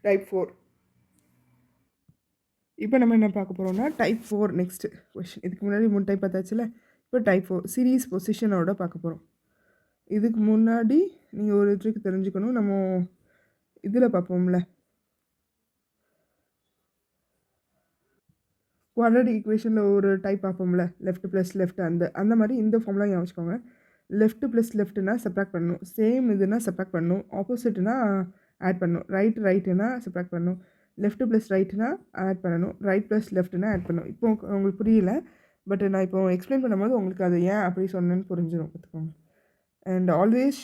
Type 4. இப்போ நம்ம என்ன பார்க்க போகிறோம்னா டைப் 4 நெக்ஸ்ட்டு கொஷின். இதுக்கு முன்னாடி 3 டைப் பார்த்தாச்சுல. இப்போ டைப் 4 சீரீஸ் பொசிஷனோட பார்க்க போகிறோம். இதுக்கு முன்னாடி நீங்கள் ஒரு ட்ரிக் தெரிஞ்சுக்கணும். நம்ம இதில் பார்ப்போம்ல, குவாட்ரடிக் ஈக்குவேஷனில் ஒரு டைப் பார்ப்போம்ல, லெஃப்ட் ப்ளஸ் லெஃப்ட் அந்த மாதிரி இந்த ஃபார்ம்லாம் ஞாபகம் வச்சுக்கோங்க. லெஃப்ட் ப்ளஸ் லெஃப்ட்னா சப்ராக்ட் பண்ணணும், சேம் இதுனா சப்ராக்ட் பண்ணணும், ஆப்போசிட்னா ஆட் பண்ணணும், ரைட்டுனா சப்ராக்ட் பண்ணணும், லெஃப்ட் ப்ளஸ் ரைட்னா ஆட் பண்ணணும், ரைட் ப்ளஸ் லெஃப்ட்னா ஆட் பண்ணணும். இப்போ உங்களுக்கு புரியல, பட் நான் இப்போ எக்ஸ்பிளைன் பண்ணும்போது உங்களுக்கு அது ஏன் அப்படி சொன்னேன்னு புரிஞ்சிடும், பார்த்துக்கோங்க. And always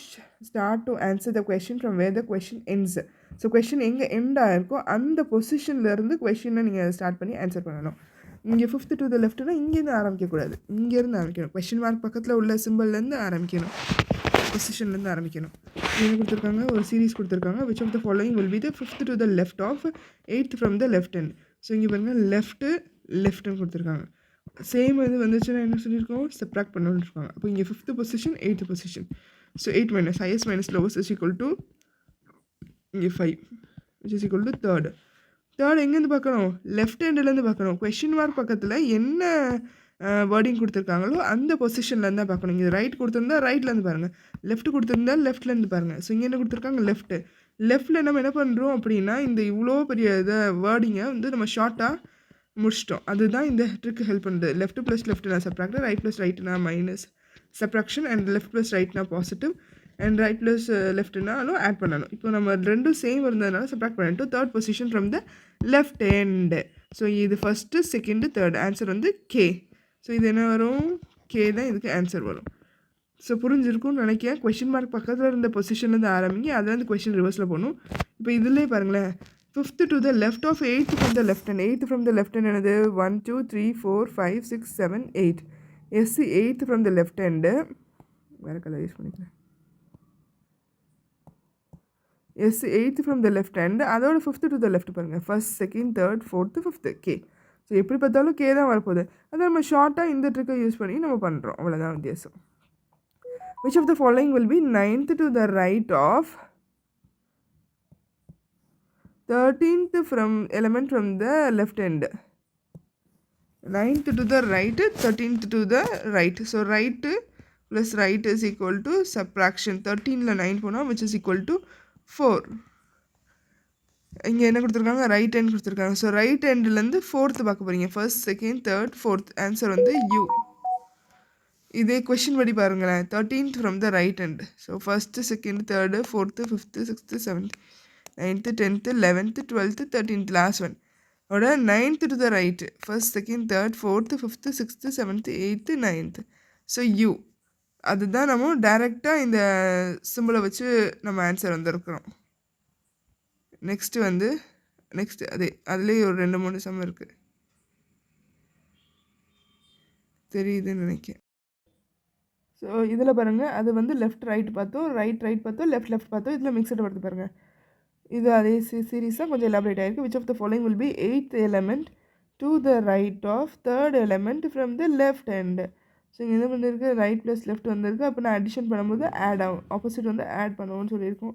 start to answer the question from where the question ends. So question எங்கே எண்ட் ஆகிருக்கோ அந்த பொசிஷன்லேருந்து கொஷினை நீங்கள் ஸ்டார்ட் பண்ணி ஆன்சர் பண்ணணும். இங்கே 5th டு த லெஃப்ட்னா இங்கேருந்து ஆரம்பிக்கக்கூடாது, இங்கேருந்து ஆரம்பிக்கணும். கொஷின் மார்க் பக்கத்தில் உள்ள சிம்பிள்லேருந்து ஆரம்பிக்கணும், பொசிஷன்லேருந்து ஆரம்பிக்கணும். என்ன கொடுத்துருக்காங்க, ஒரு சீரீஸ் கொடுத்துருக்காங்க. Which of the following will be the 5th to the left of 8th from the left hand. So இங்கே பாருங்கள் லெஃப்ட்டுன்னு கொடுத்துருக்காங்க. சேம் இது வந்துச்சுன்னா என்ன சொல்லியிருக்கோம், சப்ராக்ட் பண்ணணும்னு இருக்காங்க. அப்போ இங்கே 5th position 8th position. So 8 minus highest minus lowest is equal to இங்கே 5 which is equal to third எங்கேருந்து பார்க்கணும், லெஃப்ட் ஹேண்டுலேருந்து பார்க்கணும். கொஷின் மார்க் பக்கத்தில் என்ன வேர்டிங் கொடுத்துருக்காங்களோ அந்த பொசிஷன்லேருந்து தான் பார்க்கணும். இங்கே ரைட் கொடுத்துருந்தா ரைட்லேருந்து பாருங்கள், லெஃப்ட் கொடுத்துருந்தா லெஃப்ட்லேருந்து பாருங்கள். ஸோ இங்கே என்ன கொடுத்துருக்காங்க, லெஃப்ட்டில் நம்ம என்ன பண்ணுறோம் அப்படின்னா, இந்த இவ்வளோ பெரிய இதை வேர்டிங்கை வந்து நம்ம ஷார்ட்டாக முடிச்சிட்டோம். அதுதான் இந்த ட்ரிக் ஹெல்ப் பண்ணுறது. லெஃப்ட் ப்ளஸ் லெஃப்ட்னா சப்ராக்ட், ரைட் ப்ளஸ் ரைட்னா minus subtraction, and left plus ரைட்னா பாசிட்டிவ், அண்ட் ரைட் ப்ளஸ் லெஃப்ட்னாலும் ஆட் பண்ணணும். இப்போ நம்ம ரெண்டும் சேம் இருந்ததுனால சப்ராக்ட் பண்ணிட்டு third position from the left hand. So இது ஃபஸ்ட்டு செகண்டு தேர்ட் ஆன்சர் வந்து கே. ஸோ இது என்ன வரும், கே தான் இதுக்கு ஆன்சர் வரும். ஸோ புரிஞ்சிருக்கும்னு நினைக்கிறேன். கொஷின் மார்க் பக்கத்தில் இருந்த பொசிஷன்லேருந்து ஆரம்பிங்க, அதில் இந்த கொஷின் ரிவர்ஸில் போகணும். இப்போ இதிலே பாருங்களேன், 5th to the left of 8th from the left hand. 8th from the left hand என்னது, 1 2 3 4 5 6 7 8. Yes 8th from the left hand, வேறு கலர் யூஸ் பண்ணிக்கிறேன். Yes 8th from the left hand, அதோட 5th to the left பாருங்கள், first second third fourth fifth K. So எப்படி பார்த்தாலும் K தான் வரப்போகுது. அதை நம்ம ஷார்ட்டாக இந்த ட்ரிக்கை யூஸ் பண்ணி நம்ம பண்ணுறோம், அவ்வளோதான் வித்தியாசம். Which of the following will be 9th to the right of 13th from element from the left hand? 9th to the right, 13th to the right. So right plus right is equal to subtraction. 13ல 9 போனால் which is equal to 4. இங்கே என்ன கொடுத்துருக்காங்க, right hand கொடுத்துருக்காங்க. So right ஹேண்ட்லேருந்து fourth பார்க்க போகிறீங்க, first second third fourth. Answer வந்து you. இதே question படி பாருங்களேன், 13th from the right hand. So first second third fourth fifth sixth seventh 9th 10th 11th 12th 13th last one ஓட 9th to the right, first second third fourth fifth sixth seventh eighth 9th. So you அதுதான் நம்ம டைரெக்டாக இந்த சிம்பிளை வச்சு நம்ம answer வந்துருக்குறோம். Next அதுலேயே ஒரு 2-3 சம் இருக்குது, தெரியுதுன்னு நினைக்கிறேன். ஸோ இதில் பாருங்கள், அது வந்து லெஃப்ட் ரைட் பார்த்தோம், ரைட் பார்த்தோம், லெஃப்ட் பார்த்தோம். இதில் மிக்சட் வருது பாருங்கள். இது அதே சீரீஸாக கொஞ்சம் எலாபரேட் ஆகிருக்கு. Which of the following will be 8th element to the right of 3rd element from the left hand. So இங்கே என்ன பண்ணியிருக்கு, ரைட் ப்ளஸ் லெஃப்ட் வந்திருக்கு. அப்போ நான் அடிஷன் பண்ணும்போது ஆட் ஆகும், ஆப்போசிட் வந்து ஆட் பண்ணுவோம்னு சொல்லியிருக்கோம்.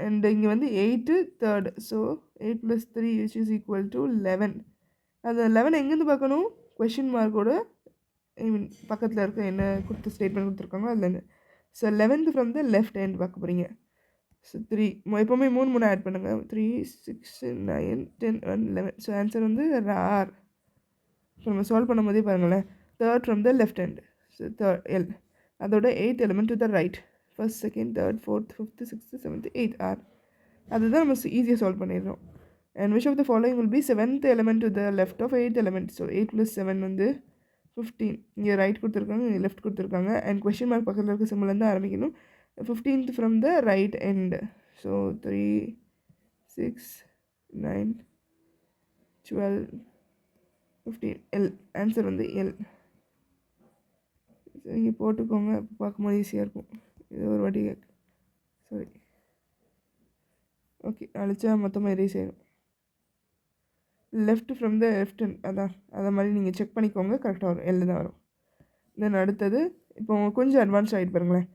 அண்ட் இங்கே வந்து 8th 3rd. So 8 + 3 which is equal to 11. அது 11 எங்கேருந்து பார்க்கணும், கொஷின் மார்க்கோட பக்கத்தில் இருக்க என்ன கொடுத்து ஸ்டேட்மெண்ட் கொடுத்துருக்காங்க அதுலேருந்து. So 11th from the left hand பார்க்க போகிறீங்க. ஸோ 3 எப்போவுமே 3 ஆட் பண்ணுங்கள், 3 6 9 10 11. ஸோ ஆன்சர் வந்து ஆர். ஸோ நம்ம சால்வ் பண்ணும் போதே பாருங்களேன், 3rd from the left hand. So third L, அதோட 8th element to the right, first second third fourth fifth sixth seventh 8 R. அதுதான் நம்ம ஈஸியாக சால்வ் பண்ணிடுறோம். And which of the following will be 7th element to the left of 8th element? So 8 + 7 வந்து 15. இங்கே right கொடுத்துருக்காங்க, இங்கே left கொடுத்துருக்காங்க. And question mark பக்கத்தில் இருக்க சிம்பிள்லேருந்து ஆரம்பிக்கணும். 15th from the right end. So 3 6 9 12 15 L. Answer வந்து எல். இங்கே போட்டுக்கோங்க, பார்க்கும்போது ஈஸியாக இருக்கும். இது ஒரு வாட்டி சாரி ஓகே அழிச்சா மொத்தமாக எரேஸ் ஆயிடும். Left from the left hand, அதான் அதை மாதிரி நீங்கள் செக் பண்ணிக்கோங்க, கரெக்டாக வரும், எல் தான் வரும். தென் அடுத்தது இப்போ கொஞ்சம் அட்வான்ஸ் ஆகிட்டு பாருங்களேன்.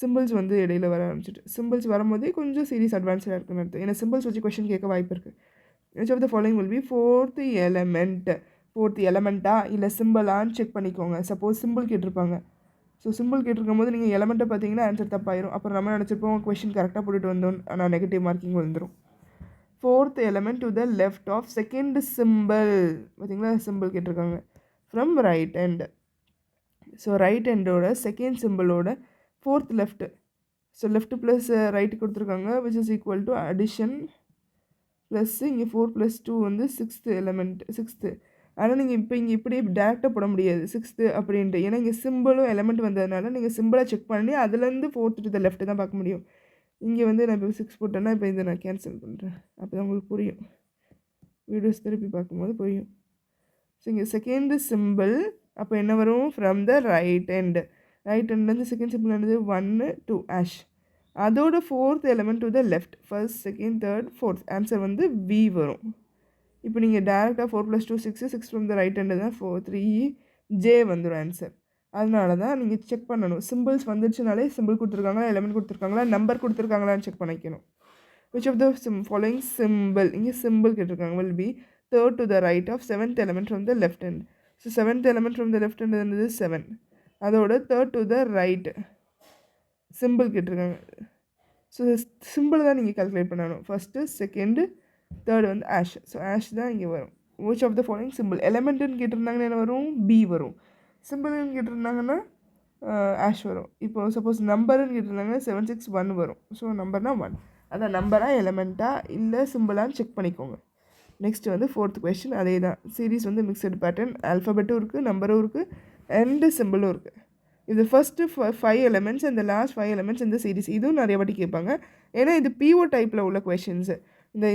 சிம்பிள்ஸ் வந்து இடையில வர ஆரம்பிச்சிட்டு சிம்பிள்ஸ் வரும்போதே கொஞ்சம் சீரிஸ் அட்வான்ஸாக இருக்குன்னு அர்த்தம். ஏன்னா சிம்பிள்ஸ் வச்சு கொஷின் கேட்க வாய்ப்பு இருக்குது. Which of the following will be fourth எலமெண்ட்டா இல்லை சிம்பிளான்னு செக் பண்ணிக்கோங்க. சப்போஸ் சிம்பிள் கேட்டிருப்பாங்க. ஸோ சிம்பிள் கேட்டிருக்கும் போது நீங்கள் எலமெண்ட்டை பார்த்தீங்கன்னா ஆன்சர் தப்பாயிரும். அப்புறம் நம்ம நினச்சிருப்போம் கொஷின் கரெக்டாக போட்டுட்டு வந்தோம், ஆனால் நெகட்டிவ் மார்க்கிங் வந்துடும். Fourth element to the left of second symbol. பார்த்தீங்களா, சிம்பிள் கேட்டிருக்காங்க from right hand. So right ஹேண்டோட செகண்ட் சிம்பிளோட fourth left. So left plus right கொடுத்துருக்காங்க which is equal to addition plus இங்கே 4 + 2 வந்து சிக்ஸ்த்து. ஆனால் நீங்கள் இப்போ இங்கே இப்படியே டேரெக்டாக போட முடியாது 6th அப்படின்ட்டு. ஏன்னா இங்கே சிம்பிளும் எலமெண்ட் வந்ததுனால நீங்கள் சிம்பிளை செக் பண்ணி அதுலேருந்து 4th டு த லெஃப்ட்டு தான் பார்க்க முடியும். இங்கே வந்து நான் இப்போ 6 போட்டேன்னா இப்போ இதை நான் கேன்சல் பண்ணுறேன். அப்போ தான் உங்களுக்கு புரியும், வீடியோஸ் திருப்பி பார்க்கும்போது புரியும். ஸோ இங்கே செகண்ட் சிம்பிள் அப்போ என்ன வரும், ஃப்ரம் த ரைட் ஹேண்ட்லேருந்து செகண்ட் சிம்பிள் என்னது 1 2 ஆஷ். அதோட fourth element to the left, first second third fourth, answer வந்து வி வரும். இப்போ நீங்கள் டேரெக்டாக 4 + 2 6 ஃப்ரம் த ரைட் ஹேண்டு தான் 4 3 ஜே வந்துடும் ஆன்சர். அதனால தான் நீங்கள் செக் பண்ணணும். சிம்பிள்ஸ் வந்துடுச்சுனாலே சிம்பிள் கொடுத்துருக்காங்களா, எலமெண்ட் கொடுத்துருக்காங்களா, நம்பர் கொடுத்துருக்காங்களான்னு செக் பண்ணிக்கணும். Which of the following symbol, இங்கே சிம்பிள் கேட்டிருக்காங்க, will be third to the right of seventh element from the left hand. So seventh element from the left hand இருந்தது 7. அதோட third to the right symbol கேட்டிருக்காங்க. So symbol தான் நீங்கள் calculate பண்ணணும். First second third வந்து hash. So hash தான் இங்கே வரும். Which of the following simple, எலமெண்ட்டுன்னு கேட்டிருந்தாங்கன்னா என்ன வரும், பி வரும். சிம்பிள்னு கேட்டிருந்தாங்கன்னா ஆஷ் வரும். இப்போ சப்போஸ் நம்பருன்னு கேட்டிருந்தாங்கன்னா 7 6 1 வரும். ஸோ நம்பர்னால் 1. அதான் நம்பராக எலமெண்ட்டாக இல்லை சிம்பிளான்னு செக் பண்ணிக்கோங்க. நெக்ஸ்ட் வந்து 4th கொஸ்டின் அதே தான். சீரீஸ் வந்து மிக்சடு பேட்டர்ன், ஆல்ஃபபெட்டும் இருக்குது, நம்பரும் இருக்குது, அண்டு சிம்பிளும் இருக்குது. இது ஃபஸ்ட்டு 5 எலமெண்ட்ஸ் இந்த லாஸ்ட் 5 எலமெண்ட்ஸ் இந்த சீரீஸ். இதுவும் நிறைய வாட்டி கேட்பாங்க. ஏன்னா இது பிஓ டைப்பில் உள்ள கொஷின்ஸு.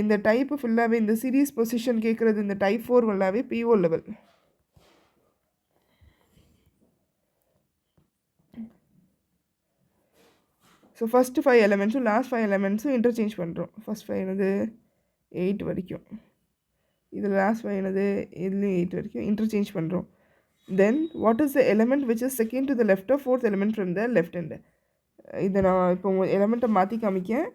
இந்த டைப்பு ஃபுல்லாகவே இந்த சீரீஸ் பொசிஷன் கேட்குறது இந்த டைப் 4 ஃபுல்லாகவே பிஓ லெவல். ஸோ ஃபஸ்ட்டு 5 எலமெண்ட்ஸும் லாஸ்ட் 5 எலமெண்ட்ஸும் இன்டர்சேஞ்ச் பண்ணுறோம். ஃபஸ்ட் 5 என்னது 8 வரைக்கும், இதில் லாஸ்ட் 5 என்னது இதுலேயும் 8 வரைக்கும் இன்டர்சேஞ்ச் பண்ணுறோம். Then what is the element which is second to the left of fourth element from the left hand. இதை நான் இப்போ உங்கள் எலமெண்ட்டை மாற்றி காமிக்கேன்.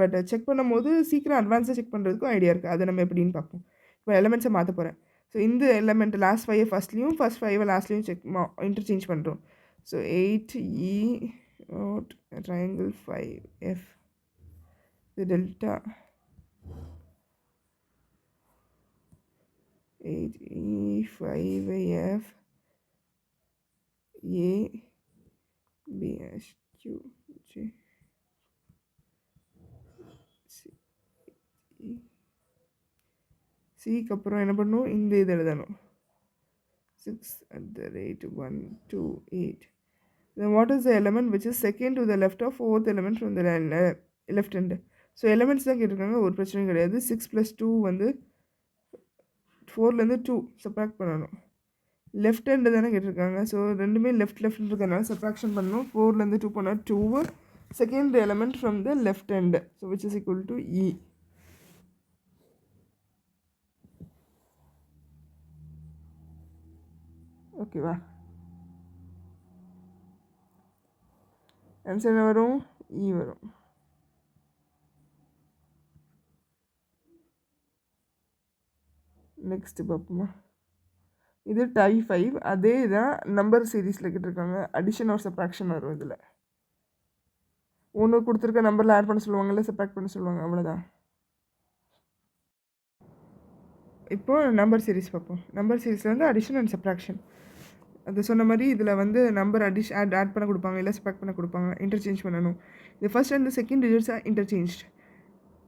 பட் செக் பண்ணும்போது சீக்கிரம் அட்வான்ஸாக செக் பண்ணுறதுக்கும் ஐடியா இருக்குது. அதை நம்ம எப்படின்னு பார்ப்போம். இப்போ எலமெண்ட்ஸை மாற்ற போகிறேன். ஸோ இந்த எலமெண்ட் லாஸ்ட் 5 ஃபஸ்ட்லேயும் ஃபஸ்ட் 5 லாஸ்ட்லேயும் இன்டர்சேஞ்ச் பண்ணுறோம். So 8E triangle 5F the delta 8E 5F A B H Q J சிக்கு அப்புறம் என்ன பண்ணணும், இந்த இது எழுதணும் 6@128. Then what is the element which is second to the left of fourth element from the left hand. So elements தான் கேட்டிருக்காங்க, ஒரு பிரச்சனையும் கிடையாது. 6 + 2 வந்து 4லேருந்து 2 சப்ராக்ட் பண்ணணும். லெஃப்ட் ஹேண்டு தானே கேட்டிருக்காங்க. ஸோ ரெண்டுமே லெஃப்ட் இருக்கிறதுனால சப்ராக்ஷன் பண்ணணும். 4லேருந்து 2 பண்ணால் 2 second element from the left hand. So which is equal to E. ஓகேவா, ஆன்சர் என்ன வரும், இ வரும். நெக்ஸ்ட்டு பார்ப்போமா, இது டைப் 5 அதே தான் நம்பர் சீரீஸில் கேட்டிருக்காங்க. அடிஷன் ஆர் சப்ராக்ஷன் வரும். இதில் ஒன்று கொடுத்துருக்க நம்பரில் ஆட் பண்ண சொல்லுவாங்க, இல்லை சப்ராக்ட் பண்ண சொல்லுவாங்க, அவ்வளோதான். இப்போது நம்பர் சீரீஸ் பார்ப்போம். நம்பர் சீரீஸில் வந்து அடிஷன் அண்ட் சப்ராக்ஷன் அது சொன்ன மாதிரி இதில் வந்து நம்பர் ஆட் பண்ண கொடுப்பாங்க, இல்லை சப்ராக்ட் பண்ண கொடுப்பாங்க, இன்டர்சேஞ்ச் பண்ணணும். இது first and second digits are interchange.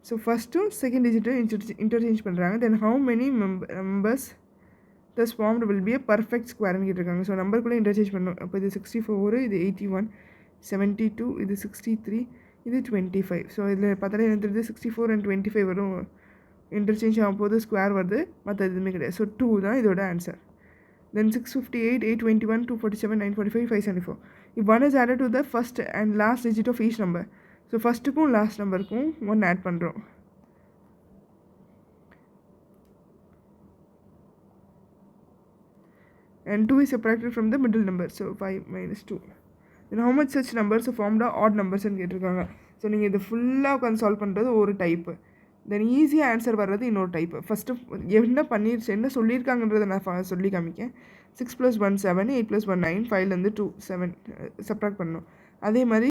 So ஃபஸ்ட்டும் செகண்ட் டிஜிட்டும் இன்டர்சேஞ்ச் பண்ணுறாங்க. Then how many numbers plus formed will be a perfect ஸ்கொயர்னு கேட்டிருக்காங்க. ஸோ நம்பருக்குள்ளே இன்டர்சேஞ்ச் பண்ணணும். அப்போ இது 64, இது 81, 72, இது 63, இது 25. ஸோ இதில் பார்த்தாலே எனக்கு தெரியுது 64 and 25 வரும். இன்டர்சேஞ்ச் ஆகும்போது ஸ்கொயர் வருது, மற்ற எதுவுமே கிடையாது. ஸோ 2 தான் இதோட answer. Then 658, 821, 247, 945, 574. If 1 is added to the first and last digit of each number. So ஃபஸ்ட்டுக்கும் லாஸ்ட் நம்பருக்கும் 1 ஆட் பண்ணுறோம். And 2 is subtracted from the middle number. So 5 - 2. Then how much such numbers formed are odd numbers-ன்னு கேட்டிருக்காங்க. So நீங்கள் இது ஃபுல்லாக உட்காந்து solve பண்ணுறது ஒரு டைப்பு. தென் ஈஸியாக ஆன்சர் வர்றது இன்னொரு டைப்பு. ஃபஸ்ட்டு என்ன சொல்லியிருக்காங்கன்றதை நான் சொல்லி காமிக்கேன். 6 + 1 7, 8 + 1 9, 5லேருந்து 2 7 சப்ட்ராக்ட் பண்ணணும். அதே மாதிரி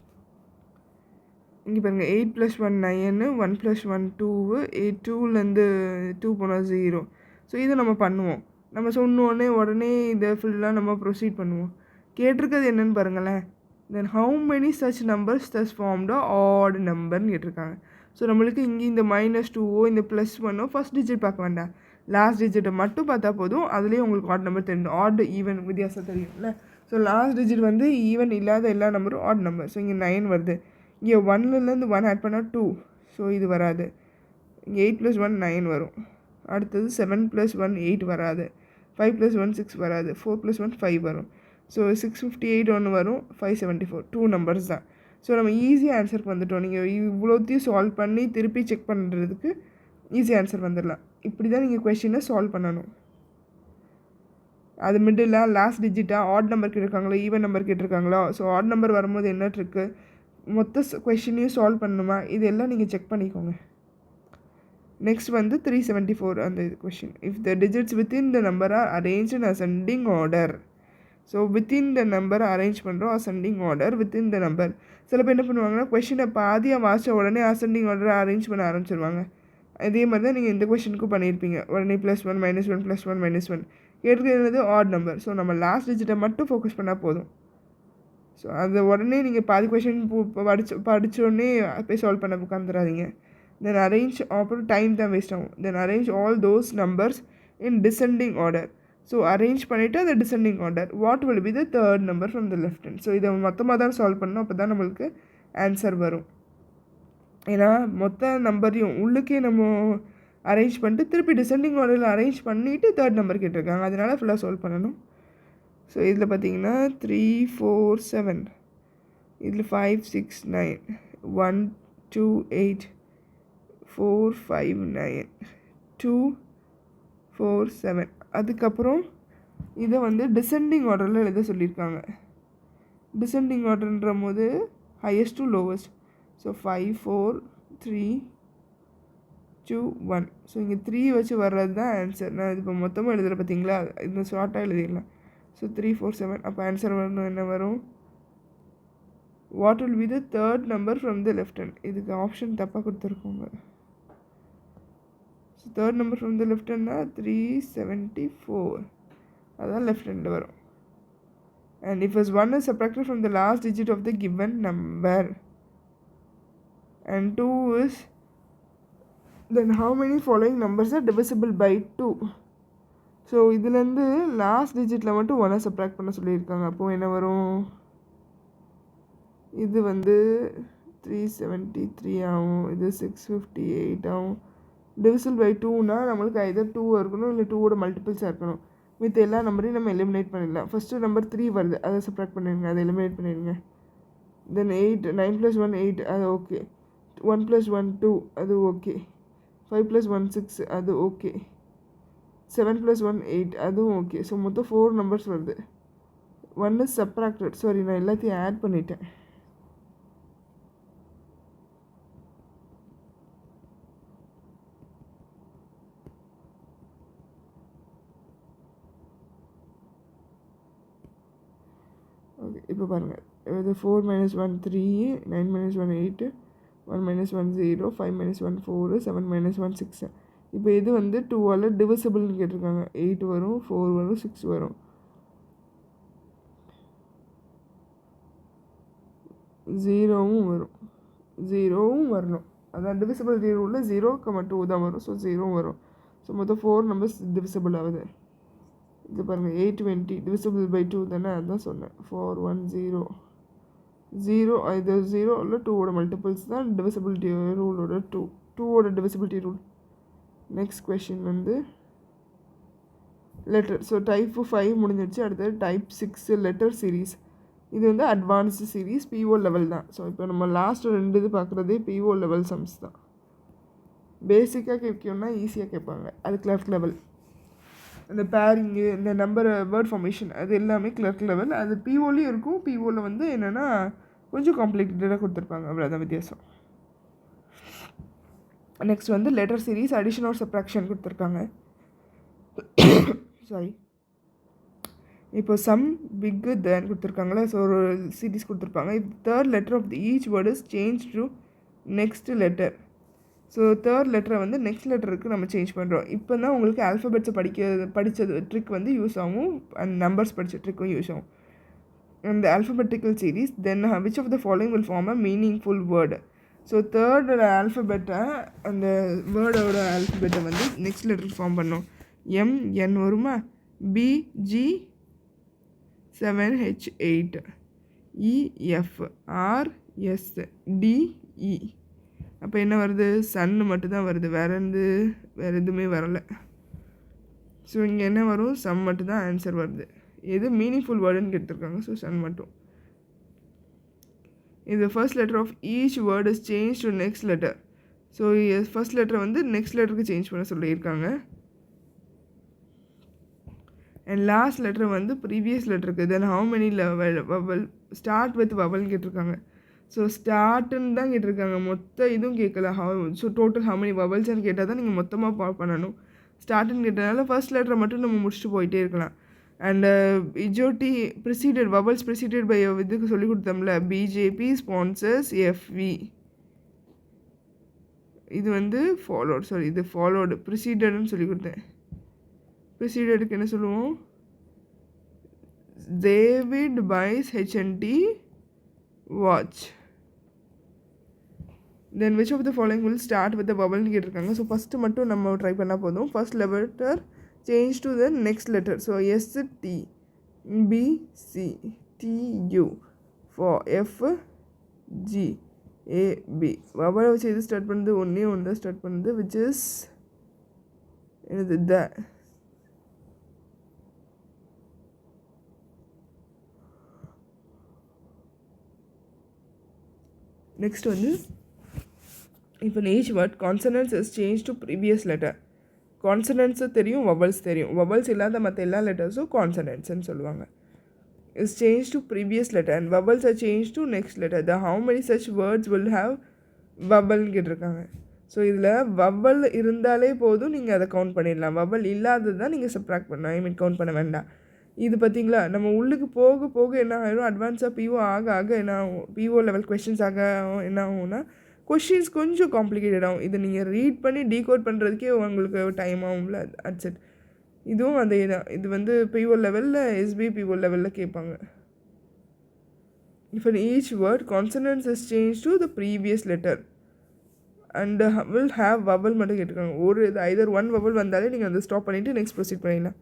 இங்கே பாருங்கள் 8 + 1 9, 1 + 1 2, 2லேருந்து 2 போனால் 0. ஸோ இதை நம்ம பண்ணுவோம். நம்ம சொன்னோடனே உடனே இதை ஃபுல்லாக நம்ம ப்ரொசீட் பண்ணுவோம். கேட்டிருக்கிறது என்னென்னு பாருங்களேன். Then how many such numbers thus formed odd நம்பர்னு கேட்டிருக்காங்க. ஸோ நம்மளுக்கு இங்கே இந்த -2ஓ இந்த +1ஓ ஃபஸ்ட் டிஜிட் பார்க்க வேண்டாம், லாஸ்ட் டிஜிட்டை மட்டும் பார்த்தா போதும். அதுலேயே உங்களுக்கு ஆட் நம்பர் தெரியும், ஆட் ஈவன் வித்தியாசம் தெரியும்ல. ஸோ லாஸ்ட் டிஜிட் வந்து ஈவன் இல்லாத எல்லா நம்பரும் ஆட் நம்பர். ஸோ இங்கே 9 வருது, இங்கே 1லேருந்து 1 ஆட் பண்ணால் 2, ஸோ இது வராது. இங்கே 8 + 1 9 வரும். அடுத்தது 7 + 1 8 வராது, 5 + 1 6 வராது, 4 + 1 5 வரும். ஸோ 658 ஒன்று வரும், 574 2 நம்பர்ஸ் தான். ஸோ நம்ம ஈஸியாக ஆன்சருக்கு வந்துட்டோம். நீங்கள் இவ்வளோத்தையும் சால்வ் பண்ணி திருப்பி செக் பண்ணுறதுக்கு ஈஸியாக ஆன்சர் வந்துடலாம். இப்படி தான் நீங்கள் கொஷினை சால்வ் பண்ணணும். அது மிடில் லாஸ்ட் டிஜிட்டாக ஆட் நம்பர் கேட்டிருக்காங்களோ ஈவன் நம்பர் கேட்டிருக்காங்களோ. ஸோ ஆட் நம்பர் வரும்போது என்ன ட்ரிக்கு, மொத்த கொஷினையும் சால்வ் பண்ணணுமா, இதெல்லாம் நீங்கள் செக் பண்ணிக்கோங்க. நெக்ஸ்ட் வந்து 374 அந்த கொஷின். If the digits within the number are arrange in ascending order. So within the நம்பரை அரேஞ்ச் பண்ணுறோம், ascending order within the number. சில பேர் என்ன பண்ணுவாங்கன்னா கொஷினை பாதியாக வாசித்த உடனே அசெண்டிங் ஆர்டரை அரேஞ்ச் பண்ண ஆரம்பிச்சிருவாங்க. இதே மாதிரி தான் நீங்கள் இந்த கொஷினுக்கும் பண்ணியிருப்பீங்க. உடனே +1 -1 +1 -1 கேட்குறது ஆட் நம்பர். ஸோ நம்ம லாஸ்ட் டிஜிட்டை மட்டும் ஃபோக்கஸ் பண்ணால் போதும். ஸோ அதை உடனே நீங்கள் பாதி கொஷின் படித்தோடனே போய் சால்வ் பண்ண உட்காந்துடாதீங்க. தென் அரேஞ்ச், அப்புறம் டைம் தான் வேஸ்ட் ஆகும். Then arrange all those numbers in descending order. So arrange பண்ணிவிட்டு அந்த descending order. What will be the third number from the left hand. So இதை மொத்தமாக தான் சால்வ் பண்ணணும், அப்போ தான் நம்மளுக்கு ஆன்சர் வரும். ஏன்னா மொத்த நம்பரையும் உள்ளுக்கே நம்ம அரேஞ்ச் பண்ணிட்டு திருப்பி டிசெண்டிங் ஆர்டரில் அரேஞ்ச் பண்ணிவிட்டு தேர்ட் நம்பர் கேட்டிருக்காங்க, அதனால் ஃபுல்லாக சால்வ் பண்ணணும். ஸோ இதில் பார்த்தீங்கன்னா 3 4 7, இதில் 5 6 9, 1 2 8, 4 5 9, 2 4 7. அதுக்கப்புறம் இதை வந்து டிசெண்டிங் ஆர்டரில் எழுத சொல்லியிருக்காங்க. டிசெண்டிங் ஆர்டர்ன்ற போது highest to lowest. So 5 4 3 2 1. So இங்கே 3 வச்சு வர்றது தான் ஆன்சர். நான் இது இப்போ மொத்தமாக எழுதுகிற பார்த்தீங்களா, இந்த ஷார்ட்டாக எழுதிடலாம். ஸோ 3 4 7. அப்போ ஆன்சர் வரணும், என்ன வரும், what will be the third number from the left hand. இதுக்கு ஆப்ஷன் தப்பாக கொடுத்துருக்கோங்க. So third number from the left ஹேண்ட்னா 374, அதுதான் லெஃப்ட் ஹேண்டில் வரும். And if as 1 is subtracted from the last digit of the given number and 2 is, then how many following numbers are divisible by 2. So இதுலேருந்து last டிஜிட்டில் மட்டும் 1 subtract பண்ண சொல்லியிருக்காங்க. அப்போது என்ன வரும், இது வந்து 373 ஆகும், இது 658 ஆகும். டிவிசிபிள் பை 2னா நம்மளுக்கு either 2 இருக்கணும் இல்லை 2ஓட மல்டிபிள்ஸாக இருக்கணும். மித்த எல்லா நம்பரையும் நம்ம எலிமினேட் பண்ணிடலாம். ஃபஸ்ட்டு நம்பர் 3 வருது, அதை சப்ராக்ட் பண்ணிடுங்க, அதை எலிமினேட் பண்ணிடுங்க. தென் 8 9 + 1 8, அது ஓகே. 1 + 1 2, அது ஓகே. 5 + 1 6, அது ஓகே. 7 + 1 8, அதுவும் ஓகே. ஸோ மொத்தம் 4 நம்பர்ஸ் வருது. 1 is subtracted. சாரி, நான் எல்லாத்தையும் ஆட் பண்ணிட்டேன். ஓகே, இப்போ பாருங்கள், இது 4 - 1 3, 9 - 1 8, 1 - 1 0, 5 - 1 4, 7 - 1 6. இப்போ இது வந்து 2ஆல் டிவிசிபிள்னு கேட்டிருக்காங்க. 8 வரும், 4 வரும், 6 வரும், 0வும் வரும், 0வும் வரணும். அதான் டிவிசிபிலிட்டி ரூலில் 0,2 தான் வரும். ஸோ 0வும் வரும். ஸோ மொத்தம் 4 நம்பர்ஸ் டிவிசிபிள் ஆகுது. இது பாருங்கள், 820 டிவிசிபிள் பை 2 தானே, அதுதான் சொன்னேன். 4 1 0 0, இது 0 இல்லை 2ஓட மல்டிபிள்ஸ் தான் டிவிசிபிலிட்டி ரூலோட 2ஓட டிவிசிபிலிட்டி ரூல். நெக்ஸ்ட் கொஷின் வந்து லெட்டர். ஸோ டைப் 5 முடிஞ்சிடுச்சு. அடுத்தது டைப் 6 லெட்டர் சீரீஸ். இது வந்து அட்வான்ஸ்டு சீரீஸ், பிஓ லெவல் தான். ஸோ இப்போ நம்ம லாஸ்ட் 2 இது பார்க்குறதே பிஓ லெவல் சம்ஸ் தான். பேசிக்காக கேட்கணும்னா ஈஸியாக கேட்பாங்க, அதுக்கு லெஃப்ட் லெவல். அந்த பேரிங்கு இந்த நம்பர் வேர்ட் ஃபார்மேஷன் அது எல்லாமே கிளர்க் லெவல். அது பிஓலையும் இருக்கும். பிஓவில் வந்து என்னென்னா கொஞ்சம் காம்ப்ளிகேட்டடாக கொடுத்துருப்பாங்க, அவ்வளோதான் வித்தியாசம். நெக்ஸ்ட் வந்து letter series addition or subtraction கொடுத்துருக்காங்க. சாரி, இப்போ சம் பிக்கு தேன் கொடுத்துருக்காங்களே. ஸோ ஒரு சீரீஸ் கொடுத்துருப்பாங்க. If third letter of the each word is change to next letter. So third லெட்டரை வந்து நெக்ஸ்ட் லெட்டருக்கு நம்ம சேஞ்ச் பண்ணுறோம். இப்போ தான் உங்களுக்கு ஆல்ஃபபெட்ஸை படித்தது ட்ரிக் வந்து யூஸ் ஆகும், அண்ட் நம்பர்ஸ் படித்த ட்ரிக்கும் யூஸ் ஆகும். அந்த alphabetical series then which of the following will form a meaningful word. So தேர்டோட ஆல்ஃபபெட்டை, அந்த வேர்டோட ஆல்ஃபபெட்டை வந்து நெக்ஸ்ட் லெட்டர் ஃபார்ம் பண்ணோம். MN வருமா, BG 7H8, EF RS DE. அப்போ என்ன வருது, சன்னு மட்டும்தான் வருது, வேறு எதுவுமே வரலை. ஸோ இங்கே என்ன வரும், சம் மட்டும்தான் ஆன்சர் வருது. எது மீனிங்ஃபுல் வேர்டுன்னு கேட்டிருக்காங்க. ஸோ சன் மட்டும். இது first letter of each word is change to next letter. So first லெட்டரை வந்து நெக்ஸ்ட் லெட்டருக்கு சேஞ்ச் பண்ண சொல்லியிருக்காங்க. அண்ட் லாஸ்ட் லெட்டர் வந்து ப்ரீவியஸ் லெட்டருக்கு. Then how many vowel start with வவல்னு கேட்டிருக்காங்க. ஸோ ஸ்டார்ட்டுன்னு தான் கேட்டிருக்காங்க, மொத்த இதுவும் கேட்கல. ஸோ டோட்டல் ஹவு மெனி வவல்ஸ்ன்னு கேட்டால் தான் நீங்கள் மொத்தமாக பண்ணணும். ஸ்டார்ட்டுன்னு கேட்டதுனால ஃபர்ஸ்ட் லெட்டரை மட்டும் நம்ம முடிச்சுட்டு போயிட்டே இருக்கலாம். அண்ட் இஜோடி ப்ரிசீடட் வவல்ஸ் ப்ரிசீடட் பை இதுக்கு சொல்லி கொடுத்தோம்ல, பிஜேபி ஸ்பான்சர்ஸ் எஃப்வி. இது வந்து ஃபாலோட், சாரி இது ஃபாலோடு, ப்ரிசீடட்னு சொல்லி கொடுத்தேன். ப்ரிசீடடுக்கு என்ன சொல்லுவோம், David buys HNT watch. Then which of the following will start with the வவல்னு கேட்டிருக்காங்க. ஸோ ஃபஸ்ட்டு மட்டும் நம்ம ட்ரை பண்ணால் போதும். First letter change to the next letter. So ST BC TU for FG AB. வவலை வச்சு எது ஸ்டார்ட் பண்ணுது, ஒன்றே ஒன்று தான் ஸ்டார்ட் பண்ணுது, விச் இஸ் என்னது, த. நெக்ஸ்ட் வந்து இப்போ each word consonants is change to previous letter. கான்சனன்ட்ஸு தெரியும், வவல்ஸ் தெரியும். வவல்ஸ் இல்லாத மற்ற எல்லா லெட்டர்ஸும் கான்சனன்ட்ஸ்ன்னு சொல்லுவாங்க. Is change to previous letter and vowels are change to next letter. The how many such words will have வவல்னு கேட்டிருக்காங்க. ஸோ இதில் வவல் இருந்தாலே போதும், நீங்கள் அதை கவுண்ட் பண்ணிடலாம். வவல் இல்லாதது தான் நீங்கள் சப்ராக்ட் பண்ணணும், கவுண்ட் பண்ண வேண்டாம். இது பார்த்திங்களா, நம்ம உள்ளுக்கு போக போக என்ன ஆகிடும், அட்வான்ஸாக பிஓ ஆக என்ன ஆகும், பிஓ லெவல் கொஷின்ஸ் என்ன ஆகும்னா கொஷின்ஸ் கொஞ்சம் காம்ப்ளிகேட்டட் ஆகும். இதை நீங்கள் ரீட் பண்ணி டீகோட் பண்ணுறதுக்கே உங்களுக்கு டைம் ஆகும்ல. Ads it. இதுவும் அதே தான். இது வந்து பிஓ லெவலில், எஸ்பி பிஓ லெவலில் கேட்பாங்க. இப்போ each word consonants is change to the previous letter and will have vowel மட்டும் கேட்டிருக்காங்க. ஒரு இது ஐதர் ஒன் வவல் வந்தாலே நீங்கள் வந்து ஸ்டாப் பண்ணிவிட்டு நெக்ஸ்ட் ப்ரொசீட் பண்ணிடலாம்.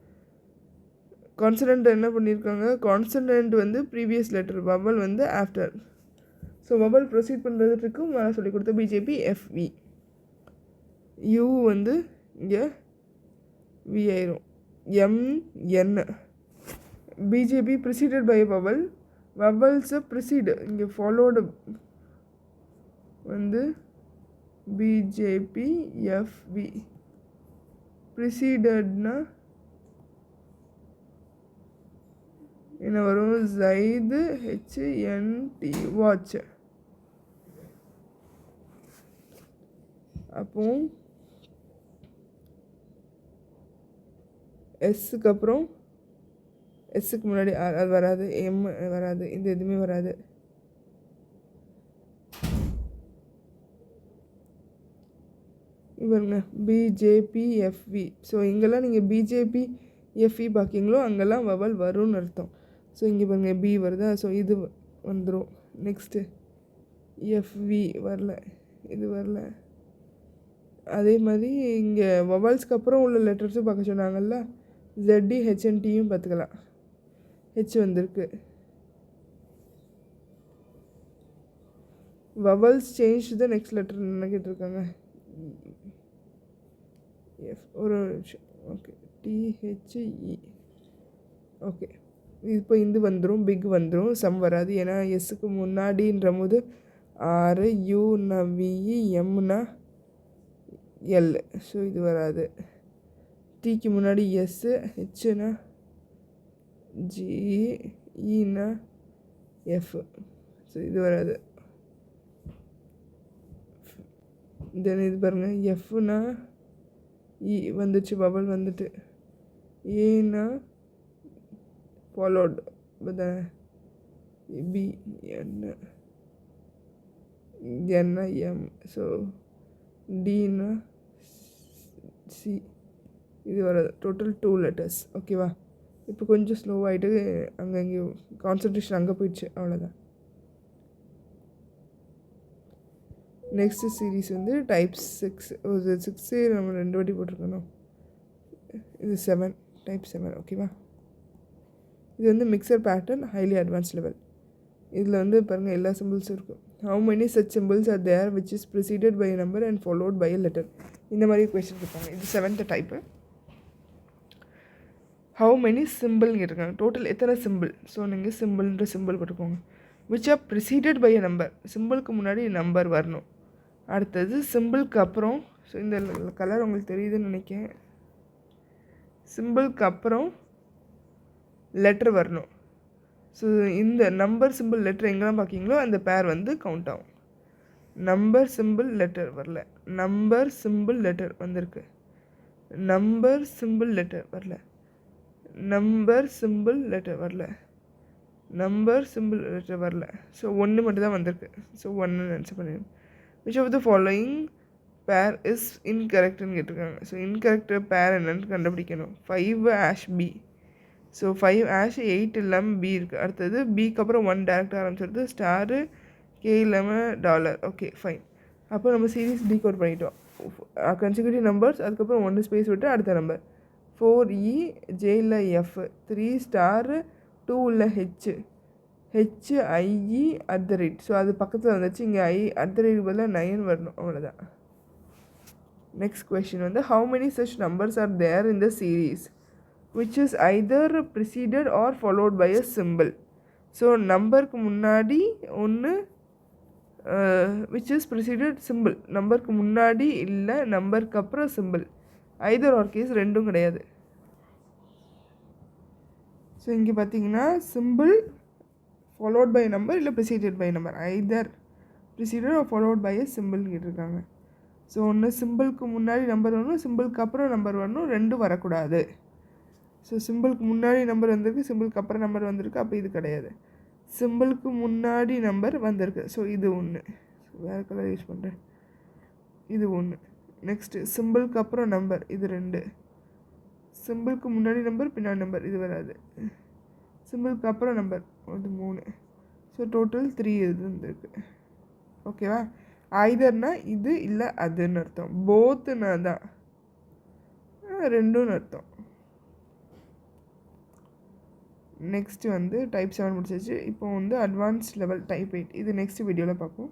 கான்சனன்ட் என்ன பண்ணியிருக்காங்க, கான்சனன்ட் வந்து ப்ரீவியஸ் லெட்டர், வவல் வந்து ஆஃப்டர். ஸோ வவல் ப்ரொசீட் பண்ணுறதுக்கும் மேலே சொல்லி கொடுத்த பிஜேபி எஃப்வி. யூ வந்து இங்கே வி ஆயிரும், MN. BJP preceded by vowel, வவல்ஸை ப்ரிசீடு இங்கே ஃபாலோடு வந்து பிஜேபி எஃப்வி. ப்ரிசீடட்னா என்ன வரும், ஜைது HNT வாட்ச். அப்போ எஸ்ஸுக்கு அப்புறம், எஸ்ஸுக்கு முன்னாடி அது வராது, எம் வராது, இது எதுவுமே வராது. இவருங்க BJPFV. ஸோ இங்கெல்லாம் நீங்கள் BJPFV பார்க்கிங்களோ அங்கெல்லாம் வவல் வரும்னு அர்த்தம். ஸோ இங்கே பாருங்கள் பி வருதா, ஸோ இது வந்துடும். நெக்ஸ்ட்டு FV வரல, இது வரல. அதே மாதிரி இங்கே வவல்ஸ்க்கு அப்புறம் உள்ள லெட்டர்ஸும் பார்க்க சொன்னாங்கல்ல, ZD HNTயும் பார்த்துக்கலாம். ஹெச் வந்திருக்கு. Vowels change the next letter என்ன கேட்டிருக்காங்க, ஒரு நிமிஷம். Okay, THE. ஓகே, இப்போ இது வந்துடும், பிக் வந்துடும், சம் வராது. ஏன்னா எஸ்ஸுக்கு முன்னாடின்ற போது ஆறு, யூன்னா VE, எம்னா L. ஸோ இது வராது. டிக்கு முன்னாடி எஸ்ஸு, ஹெச்னா ஜி, ஈனா எஃப். ஸோ இது வராது. தென் இது பாருங்கள், எஃப்னா இ வந்துச்சு, பபல் வந்துட்டு. ஏன்னா ஃபாலோட் பி, என்ன எம். ஸோ டின்னா சி. இது வராது. Total 2 letters. ஓகேவா? இப்போ கொஞ்சம் ஸ்லோவாகிட்டு அங்கங்கேயும் கான்சன்ட்ரேஷன் அங்கே போயிடுச்சு, அவ்வளோதான். நெக்ஸ்ட் சீரீஸ் வந்து டைப் 6. ஒரு 6 நம்ம 2 வாட்டி போட்டிருக்கணும். இது 7, டைப் 7. ஓகேவா? இது வந்து mixture pattern, highly advance level. இதில் வந்து பாருங்கள் எல்லா சிம்பிள்ஸும் இருக்கும். How many such symbols are there which is preceded by number and followed by a letter. இந்த மாதிரி கொஸ்டின் இருப்பாங்க. இது 7th டைப்பு. ஹவு மெனி சிம்பிள்னு கேட்டிருக்காங்க. டோட்டல் எத்தனை சிம்பிள். ஸோ நீங்கள் சிம்பிள்ன்ற சிம்பிள் போட்டுக்கோங்க. Which are preceded by a number. சிம்பிளுக்கு முன்னாடி நம்பர் வரணும். அடுத்தது சிம்பிளுக்கு அப்புறம், ஸோ இந்த கலர் உங்களுக்கு தெரியுதுன்னு நினைக்கிறேன். சிம்பிளுக்கு அப்புறம் லெட்டர் வரணும். ஸோ இந்த நம்பர் சிம்பிள் லெட்டர் எங்கெல்லாம் பார்க்கிங்களோ அந்த பேர் வந்து கவுண்ட் ஆகும். நம்பர் சிம்பிள் லெட்டர் வரல, நம்பர் சிம்பிள் லெட்டர் வந்திருக்கு, நம்பர் சிம்பிள் லெட்டர் வரல, நம்பர் சிம்பிள் லெட்டர் வரல, நம்பர் சிம்பிள் லெட்டர் வரல. ஸோ 1 மட்டும் தான் வந்திருக்கு. ஸோ 1 ஆன்சர் பண்ணிடுங்க. Which of the following pair is இன்கரெக்ட்னு கேட்டிருக்காங்க. ஸோ இன்கரெக்ட் பேர் என்னன்னு கண்டுபிடிக்கணும். 5-B. ஸோ 5 8 இல்லாமல் பி இருக்குது. அடுத்தது பிக்கு அப்புறம் 1 டேரக்டாக ஆரம்பிச்சிருது, ஸ்டாரு கே இல்லாமல் $. Okay fine. அப்போ நம்ம சீரீஸ் டீகோட் பண்ணிட்டோம். கன்சிக்யூட்டிவ் நம்பர்ஸ், அதுக்கப்புறம் 1 ஸ்பேஸ் விட்டு அடுத்த நம்பர். 4E, ஜே இல்லை எஃப், 3 ஸ்டாரு 2 இல்லை ஹெச், HIE @ ஸோ அது பக்கத்தில் வந்துச்சு. இங்கே @ பதிலாக 9 வரணும், அவ்வளோதான். நெக்ஸ்ட் கொஷின் வந்து how many such numbers are there in the series which is either preceded or followed by a symbol. So நம்பருக்கு முன்னாடி ஒன்று, which is preceded symbol. நம்பருக்கு முன்னாடி இல்லை, நம்பருக்கு அப்புறம் சிம்பிள். either or கேஸ் ரெண்டும் கிடையாது. ஸோ இங்கே பார்த்தீங்கன்னா சிம்பிள் ஃபாலோட் பை நம்பர் இல்லை preceded by number. either preceded or followed by a symbol கேட்டிருக்காங்க. ஸோ ஒன்று சிம்பிளுக்கு முன்னாடி நம்பர் வரணும், சிம்பிளுக்கு அப்புறம் நம்பர் வரணும், ரெண்டும் வரக்கூடாது. ஸோ சிம்பிளுக்கு முன்னாடி நம்பர் வந்திருக்கு, சிம்பிளுக்கு அப்புறம் நம்பர் வந்திருக்கு, அப்போ இது கிடையாது. சிம்பிளுக்கு முன்னாடி நம்பர் வந்திருக்கு, ஸோ இது ஒன்று. வேறு கலர் யூஸ் பண்ணுறேன். இது ஒன்று. நெக்ஸ்ட்டு சிம்பிளுக்கு அப்புறம் நம்பர், இது 2. சிம்பிளுக்கு முன்னாடி நம்பர் பின்னாடி நம்பர், இது வராது. சிம்பிளுக்கு அப்புறம் நம்பர், இது 3. ஸோ டோட்டல் 3 இது வந்துருக்கு. ஓகேவா? ஐதர்னா இது இல்லை அதுன்னு அர்த்தம். போத்துனா தான் ரெண்டும்னு அர்த்தம். நெக்ஸ்ட்டு வந்து டைப் 7 முடிச்சிச்சு. இப்போ வந்து அட்வான்ஸ் லெவல் டைப் 8. இது நெக்ஸ்ட் வீடியோவில் பார்ப்போம்.